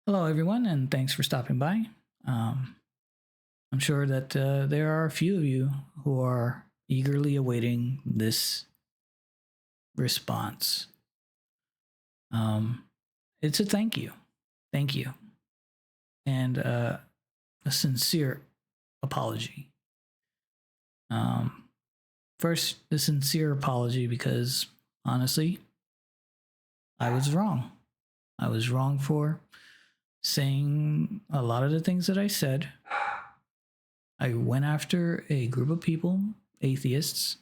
Hello, everyone, and thanks for stopping by. Um, I'm sure that there are a few of you who are eagerly awaiting this response. Um, it's a thank you, and a sincere apology. Um, First, a sincere apology because honestly, I was wrong. I was wrong for saying a lot of the things that I said. I went after a group of people, atheists,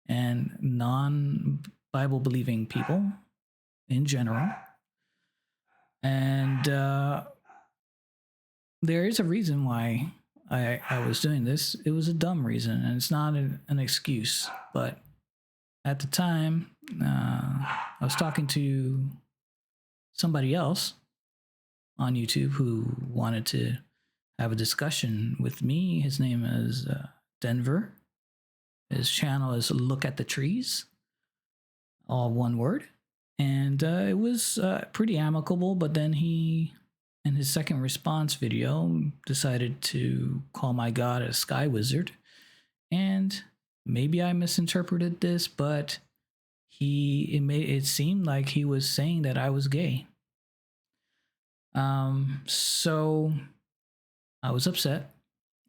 and non Bible believing people in general. And there is a reason why I was doing this. It was a dumb reason, and it's not an excuse. But at the time, I was talking to somebody else on YouTube who wanted to have a discussion with me. His name is Denver. His channel is Look at the Trees, all one word. And it was pretty amicable, but then he, in his second response video, decided to call my god a sky wizard. And maybe I misinterpreted this, but it seemed like he was saying that I was gay. So I was upset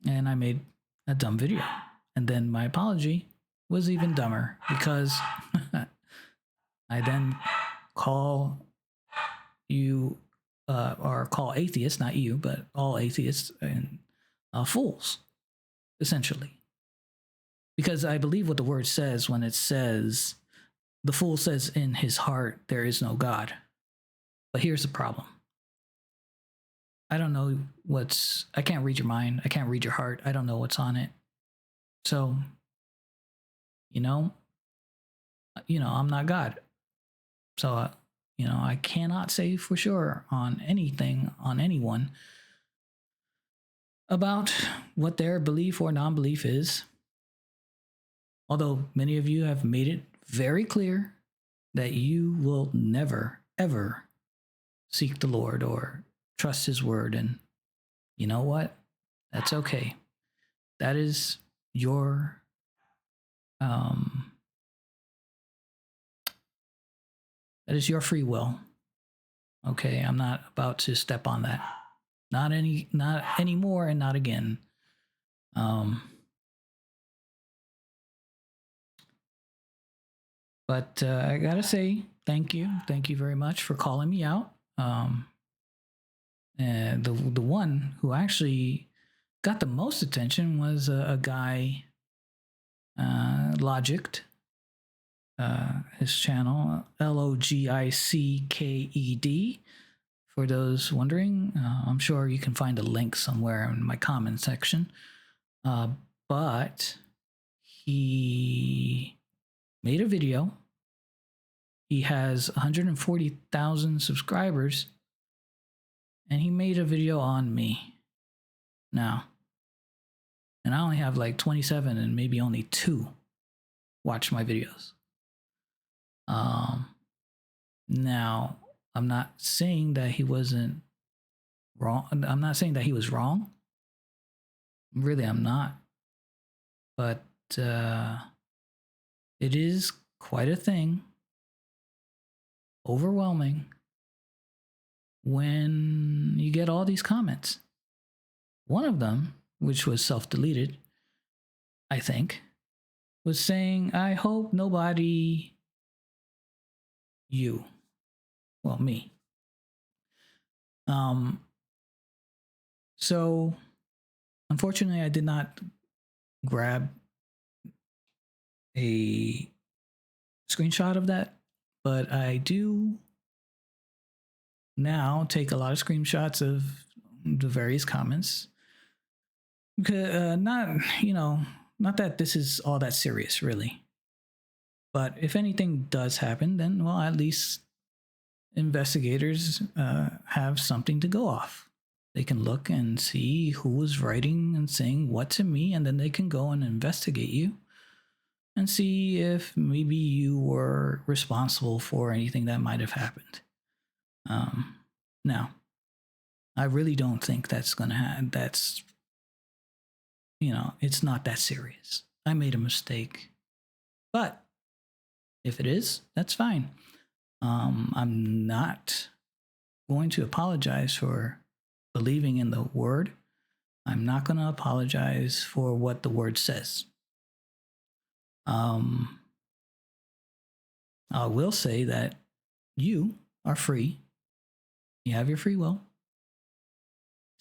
and I made a dumb video. And then my apology was even dumber because I then call you or call atheists, not you, but all atheists and fools, essentially. Because I believe what the word says when it says, the fool says in his heart, there is no God. But here's the problem. I don't know I can't read your mind. I can't read your heart. I don't know what's on it. So, you know, I'm not God. So, I cannot say for sure on anything, on anyone, about what their belief or non belief is. Although many of you have made it very clear that you will never, ever seek the Lord or trust His word. And you know what? That's okay. That is your um, free will. Okay, I'm not about to step on that. Not anymore, and not again. Um, but I gotta say, thank you very much for calling me out. And the one who actually got the most attention was a guy, Logicked. His channel, Logicked. For those wondering, I'm sure you can find a link somewhere in my comment section. But he made a video. He has 140,000 subscribers, and he made a video on me. Now, and I only have like 27, and maybe only 2 watch my videos. Now, I'm not saying that he wasn't wrong. I'm not saying that he was wrong. Really, I'm not. But it is quite a thing, overwhelming, when you get all these comments. One of them, which was self-deleted, I think, was saying, I hope nobody, me. So unfortunately, I did not grab a screenshot of that, but I do now take a lot of screenshots of the various comments. Not that this is all that serious, really. But if anything does happen, then, well, at least investigators have something to go off. They can look and see who was writing and saying what to me, and then they can go and investigate you and see if maybe you were responsible for anything that might have happened. Now, I really don't think that's gonna happen. That's, it's not that serious. I made a mistake, but if it is, that's fine. I'm not going to apologize for believing in the word. I'm not going to apologize for what the word says. I will say that you are free. You have your free will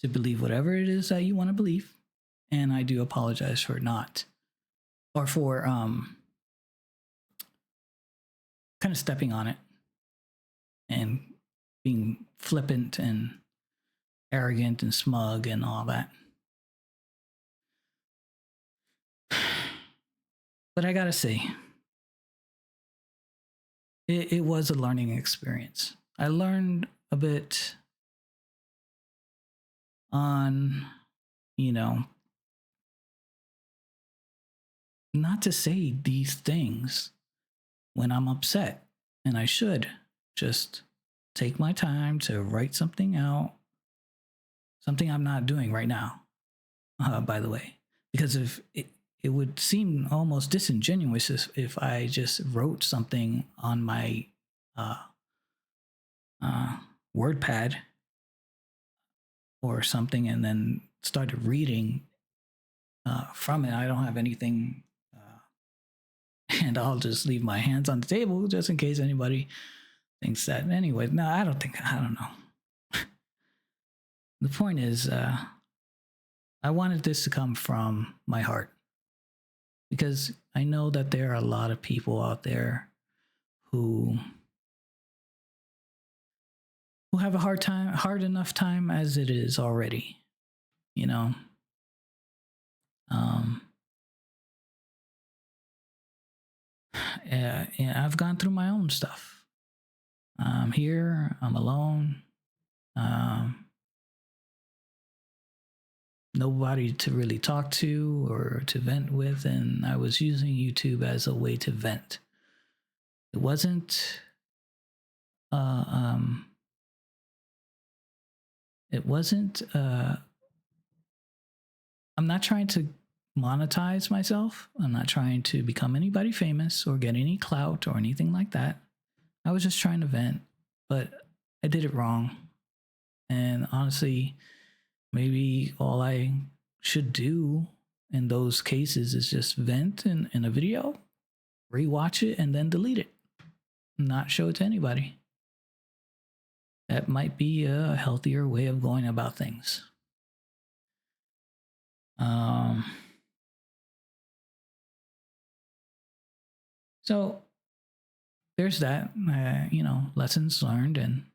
to believe whatever it is that you want to believe. And I do apologize for not, or for kind of stepping on it and being flippant and arrogant and smug and all that. But I gotta say, it was a learning experience. I learned a bit on, not to say these things when I'm upset. And I should just take my time to write something out, something I'm not doing right now, by the way. Because if it would seem almost disingenuous if I just wrote something on my WordPad or something and then started reading from it. I don't have anything, and I'll just leave my hands on the table just in case anybody thinks that. Anyway, no, I don't know. The point is, I wanted this to come from my heart because I know that there are a lot of people out there who have a hard enough time as it is already, you know. I've gone through my own stuff. I'm here, I'm alone. Nobody to really talk to or to vent with, and I was using YouTube as a way to vent. It wasn't uh, um, it wasn't I'm not trying to monetize myself. I'm not trying to become anybody famous or get any clout or anything like that. I was just trying to vent, but I did it wrong. And honestly, maybe all I should do in those cases is just vent in a video, rewatch it, and then delete it. Not show it to anybody. That might be a healthier way of going about things. So there's that, lessons learned, and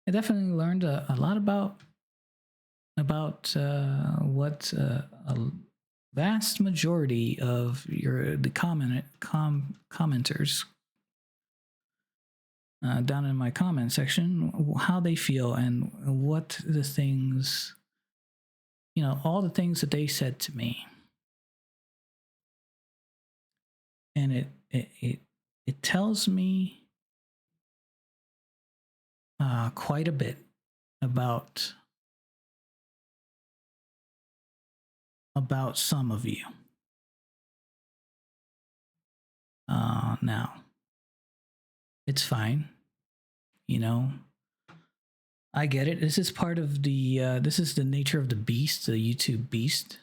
I definitely learned a lot about what a vast majority of the commenters down in my comment section, how they feel and what the things, all the things that they said to me, and it tells me quite a bit about some of you. Now, it's fine. I get it. This is part of this is the nature of the beast, the YouTube beast.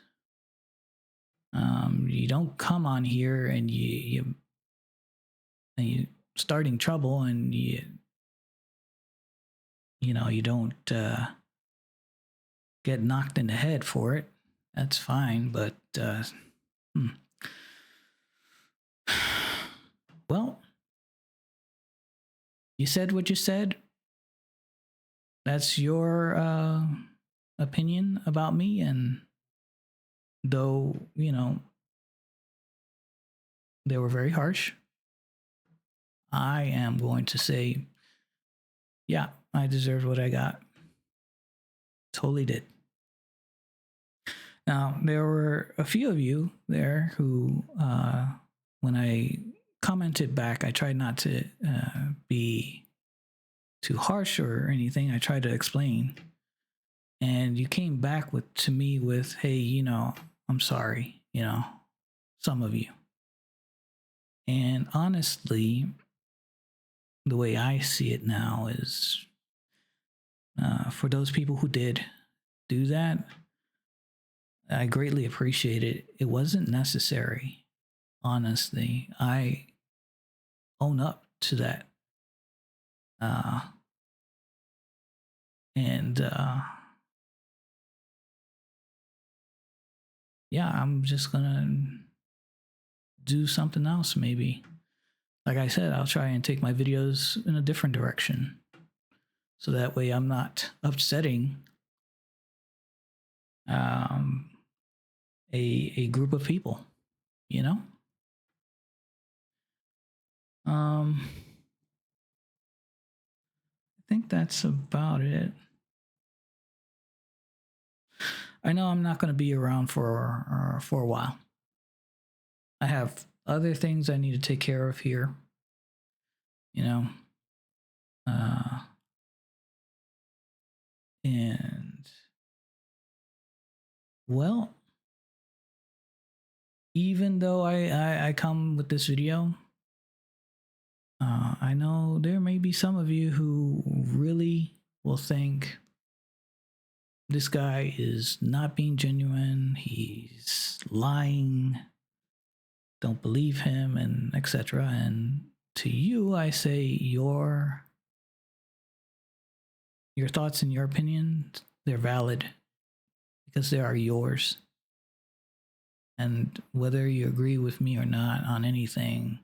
You don't come on here and you starting trouble and you don't get knocked in the head for it. That's fine, but well, you said what you said. That's your opinion about me, and though they were very harsh, I am going to say, yeah, I deserved what I got. Totally did. Now, there were a few of you there who, when I commented back, I tried not to be too harsh or anything. I tried to explain And you came back to me with, hey, I'm sorry, some of you. And honestly, the way I see it now is, for those people who did do that, I greatly appreciate it. It wasn't necessary. Honestly, I own up to that. Uh, and yeah, I'm just gonna do something else maybe. Like I said, I'll try and take my videos in a different direction. So that way I'm not upsetting um, a group of people, you know? I think that's about it. I know I'm not going to be around for a while. I have other things I need to take care of here, you know. And well, even though I come with this video, I know there may be some of you who really will think this guy is not being genuine, he's lying, don't believe him, and etc. And to you, I say your thoughts and your opinions, they're valid because they are yours. And whether you agree with me or not on anything,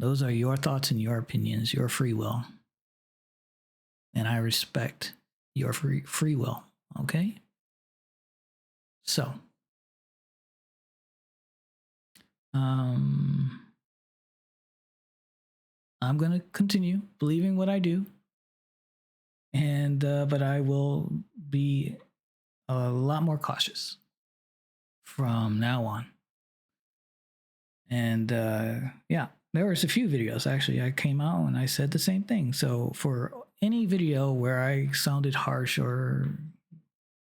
those are your thoughts and your opinions, your free will. And I respect your free will, okay? So, I'm going to continue believing what I do. And, but I will be a lot more cautious from now on. And, yeah, there was a few videos actually I came out and I said the same thing. So for any video where I sounded harsh or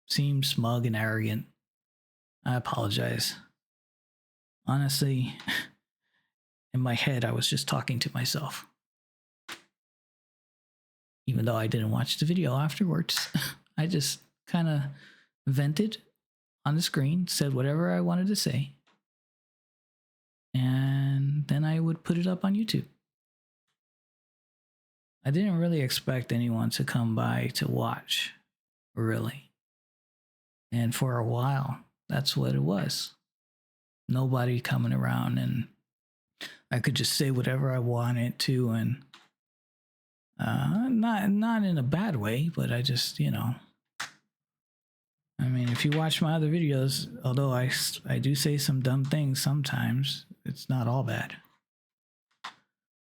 seemed smug and arrogant, I apologize. Honestly, in my head, I was just talking to myself. Even though I didn't watch the video afterwards, I just kind of vented on the screen, said whatever I wanted to say, and then I would put it up on YouTube. I didn't really expect anyone to come by to watch, really. And for a while, that's what it was. Nobody coming around, and I could just say whatever I wanted to, and not in a bad way, but I just, I mean, if you watch my other videos, although I do say some dumb things sometimes, it's not all bad.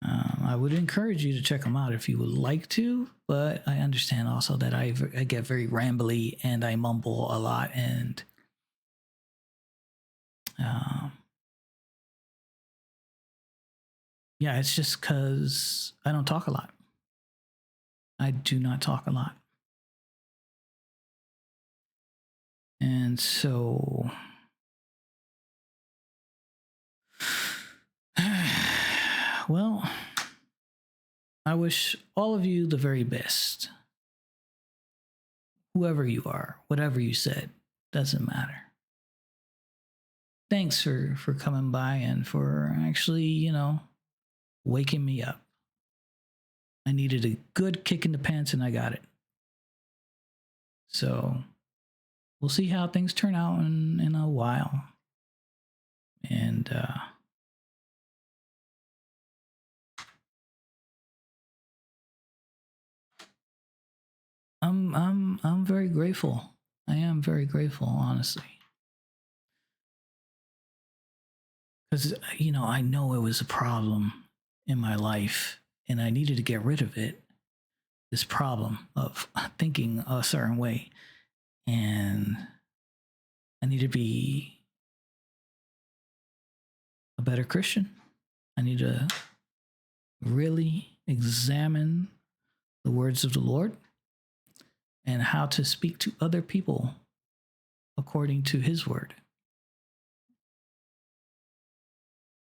I would encourage you to check them out if you would like to, but I understand also that I get very rambly and I mumble a lot, and yeah, it's just because I don't talk a lot. I do not talk a lot. And so, well, I wish all of you the very best. Whoever you are, whatever you said, doesn't matter. Thanks for coming by and for actually, waking me up. I needed a good kick in the pants and I got it. So we'll see how things turn out in a while. And I'm very grateful. I am very grateful, honestly. Because I know it was a problem in my life and I needed to get rid of it. This problem of thinking a certain way. And I need to be a better Christian. I need to really examine the words of the Lord and how to speak to other people according to his word,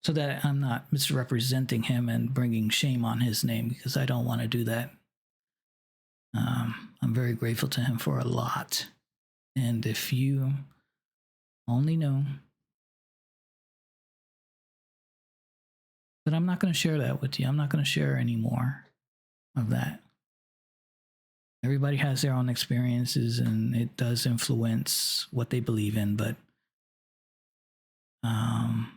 so that I'm not misrepresenting him and bringing shame on his name, because I don't want to do that. I'm very grateful to him for a lot. And if you only know, but I'm not going to share that with you. I'm not going to share any more of that. Everybody has their own experiences, and it does influence what they believe in, but I'm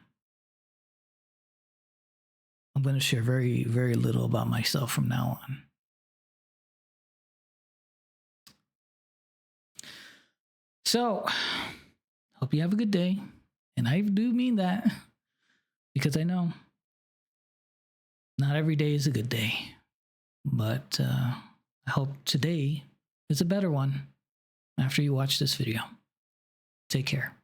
going to share very, very little about myself from now on. So, hope you have a good day. And I do mean that, because I know not every day is a good day. But I hope today is a better one after you watch this video. Take care.